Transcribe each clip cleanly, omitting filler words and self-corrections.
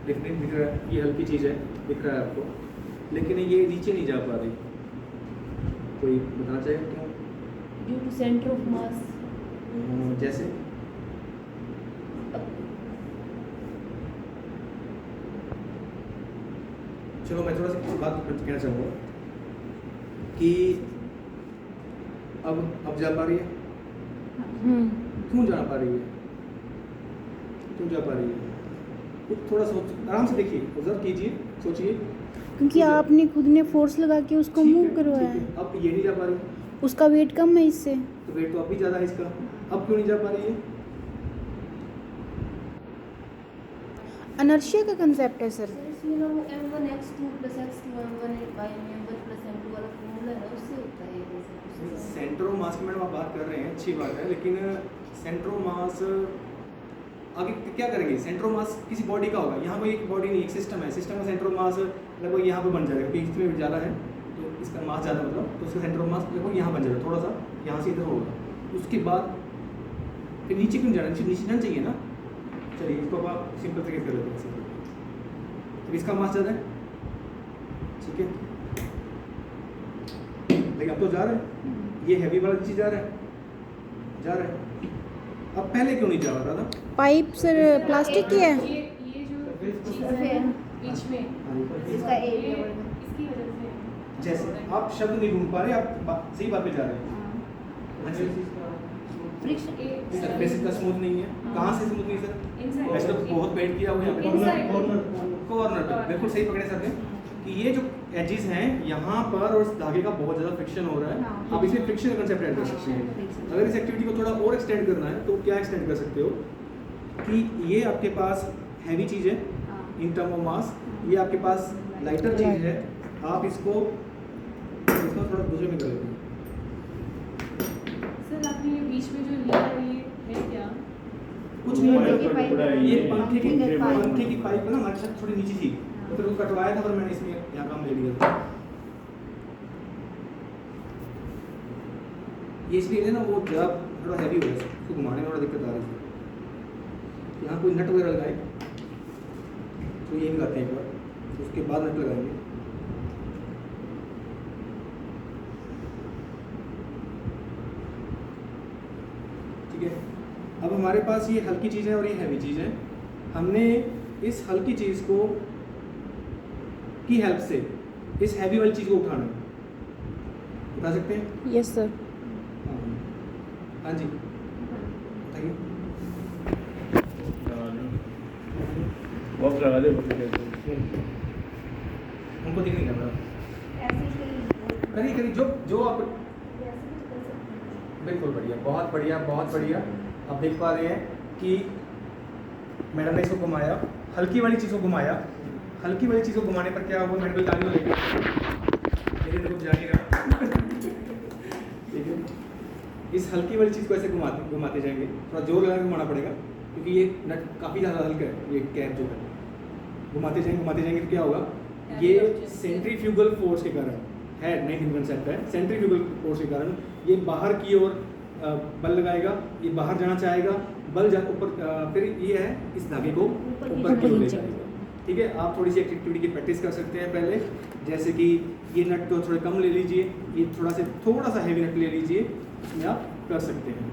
Definitely दिख रहा है, ये हल्की चीज़ है, दिख रहा है आपको, लेकिन ये नीचे नहीं जा पा रही। कोई बताना चाहेगा क्यों? Due to centre of mass. जैसे चलो मैं थोड़ा सा बात कहना चाहूँगा कि अब जा पा रही है। क्यों जा पा रही है? क्यों जा पा रही है? कुछ थोड़ा सोच, आराम से देखिए, ऑब्जर्व कीजिए, सोचिए। क्योंकि आपने खुद ने फोर्स लगा के उसको ठीक मूव है, करवाया ठीक है। है। अब ये नहीं जा पा रही, उसका वेट कम है इससे। तो वेट तो अभी ज़्यादा है इसका, अब क्यों नहीं जा पा रही है? अनर्शिया का कंसेप्ट है सर। इसमें ना वो m1x2 + x2 m1 + m1 वाला फॉर्मूला है ना, उससे होता है ये। सेंटर ऑफ मास की मैडम आप बात कर रहे हैं, अच्छी बात है, लेकिन सेंटर ऑफ मास आगे क्या करेंगे? सेंटर ऑफ मास किसी बॉडी का होगा, यहाँ कोई एक बॉडी नहीं, एक सिस्टम है, सिस्टम का सेंटर ऑफ मास लगभग यहाँ पे बन जाएगा, क्योंकि इसमें ज़्यादा है तो इसका मास ज़्यादा, मतलब तो उसका सेंटर ऑफ मास लगभग यहाँ बन जाएगा, थोड़ा सा यहाँ से इधर होगा। उसके बाद फिर नीचे क्यों जाना? नीचे जाना चाहिए ना। चलिए इसको आप सिंपल तरीके से कर लेते हैं। तो इसका मास ज़्यादा है, ठीक है, लेकिन अब तो जा रहा है, ये हैवी वाला चीज़ जा रहा है, जा रहा है। अब पहले क्यों नहीं जा रहा था? पाइप सर प्लास्टिक की है। ये जो चीज़ है है बीच में, इसका एरिया ये बढ़ेगा। इसकी वजह से। जैसे आप शब्द नहीं ढूंढ पा रहे, आप सही बात पे जा रहे हैं। फ्रिक्शन सर बेसिक का स्मूथ नहीं है, कहाँ से स्मूथ नहीं सर? वैसे तो बहुत पेंट किया हुआ है कॉर्नर पे, बिल्कुल सही पकड़े सर ने कि ये जो एजेस हैं यहाँ पर और इस धागे का बहुत ज़्यादा फ्रिक्शन हो रहा है। आप इसमें फ्रिक्शन का कंसेप्ट ऐड कर सकते हैं। अगर इस एक्टिविटी को थोड़ा और एक्सटेंड करना है तो क्या एक्सटेंड कर सकते हो कि ये आपके पास हैवी चीज़ है इन टर्म ऑफ मास, ये आपके पास लाइटर चीज़ है, आप इसको थोड़ा दूसरे में कर लेते हैं। सर आपने ये बीच में जो लिया है ये है क्या? कुछ नहीं पंखे की पाइप है, ये पंखे पाइप। की पाइप ना हमारे साथ थोड़ी नीचे थी, तो फिर वो कटवाया था, पर मैंने इसमें यहाँ काम ले लिया था। ये इसलिए है ना, वो जब थोड़ा हैवी हो गया, उसको घुमाने में थोड़ा दिक्कत आ रही थी। यहाँ कोई नट वगैरह लगाए तो ये लगाते हैं एक बार, तो उसके बाद नट लगाएंगे। ठीक है, अब हमारे पास ये हल्की चीज़ है और ये हैवी चीज़ है। हमने इस हल्की चीज़ को की हेल्प से इस हैवी वाली चीज़ को उठाना है, उठा सकते हैं? Yes sir. हाँ जी, बताइए। बॉक्स लगा दे। हमको दिख नहीं रहा मैडम, करिए करिए जो आप, बिल्कुल बढ़िया, बहुत बढ़िया, बहुत बढ़िया। आप देख पा रहे हैं कि मैडम ने इसको घुमाया, हल्की वाली चीज़ को घुमाया, हल्की वाली चीज़ को घुमाने पर क्या हुआ? मेडिकल जाने लेके लेकिन देखो जा नहीं रहा। ठीक है, इस हल्की वाली चीज़ को ऐसे घुमाते जाएंगे, थोड़ा जोर लगा के घुमाना पड़ेगा क्योंकि ये नट काफ़ी ज़्यादा हल्का है, ये कैप जो है। घुमाते जाएंगे तो क्या होगा? ये सेंट्रीफ्यूगल फोर्स के कारण है, नहीं कंसेप्ट है, सेंट्रीफ्यूगल फोर्स के कारण ये बाहर की ओर बल लगाएगा, ये बाहर जाना चाहेगा, बल जा ऊपर, फिर ये है इस धागे को ऊपर की ओर ले जाएगा। ठीक है, आप थोड़ी सी एक्टिविटी की प्रैक्टिस कर सकते हैं पहले, जैसे कि ये नट को थोड़ा कम ले लीजिए, ये थोड़ा सा हैवी नट ले लीजिए, इसमें आप कर सकते हैं।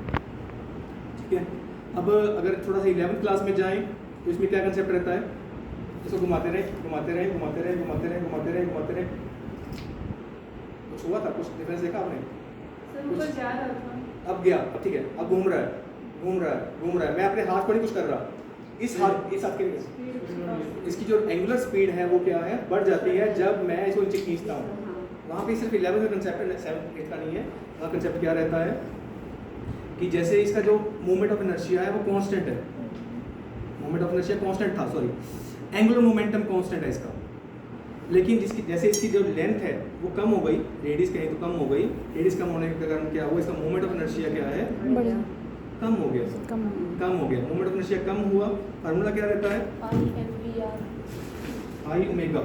ठीक है, अब अगर थोड़ा सा 11th क्लास में जाएं तो इसमें क्या कंसेप्ट रहता है? इसको घुमाते रहे, घुमाते रहे, घुमाते रहे, घुमाते रहे, घुमाते रहे, घुमाते रहे। कुछ हुआ था? कुछ डिफरेंस देखा आपने? सर ऊपर जा रहा था, अब गया, अब ठीक है, अब घूम रहा है, घूम रहा है, घूम रहा है। मैं अपने हाथ को नहीं कुछ कर रहा, इस हाथ के, इसकी जो एंगुलर स्पीड है वो क्या है? बढ़ जाती है जब मैं इसको नीचे खींचता हूँ। वहाँ पे सिर्फ 11 का कंसेप्ट है, 7 8 का नहीं है। वहाँ कंसेप्ट क्या रहता है कि जैसे इसका जो मोमेंट ऑफ इनर्शिया है वो कांस्टेंट है, मोमेंट ऑफ इनर्शिया कांस्टेंट था, सॉरी, एंगुलर मोमेंटम कांस्टेंट है इसका, लेकिन जिसकी जैसे इसकी जो लेंथ है वो कम हो गई, रेडियस कहीं तो कम हो गई, रेडियस कम होने के कारण क्या हुआ? इसका मोमेंट ऑफ इनर्शिया क्या है? कम हो गया, कम हो गया, मोमेंट ऑफ इनर्शिया कम हुआ। फार्मूला क्या रहता है? I omega,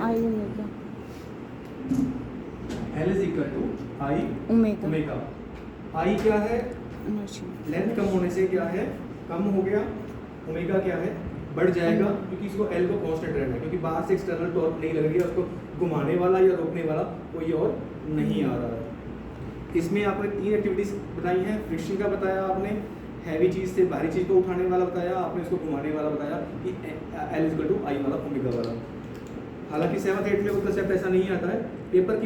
I omega, L is equal to I omega. I क्या है? लेंथ कम होने से क्या है? कम हो गया। ओमेगा क्या है? बढ़ जाएगा क्योंकि इसको एल को कांस्टेंट रहना है, क्योंकि बाहर से एक्सटर्नल टॉर्क नहीं लग रही है, उसको घुमाने वाला या रोकने वाला कोई और नहीं आ रहा है। इसमें आपने 3 एक्टिविटीज़ बताई हैं। फ्रिक्शन का बताया आपने, हैवी चीज़ से भारी चीज़ को उठाने वाला बताया आपने, उसको घुमाने वाला बताया कि L = I वाला ओमेगा वाला। हालांकि 7th 8th में वो कंसेप्ट ऐसा नहीं आता है। पेपर की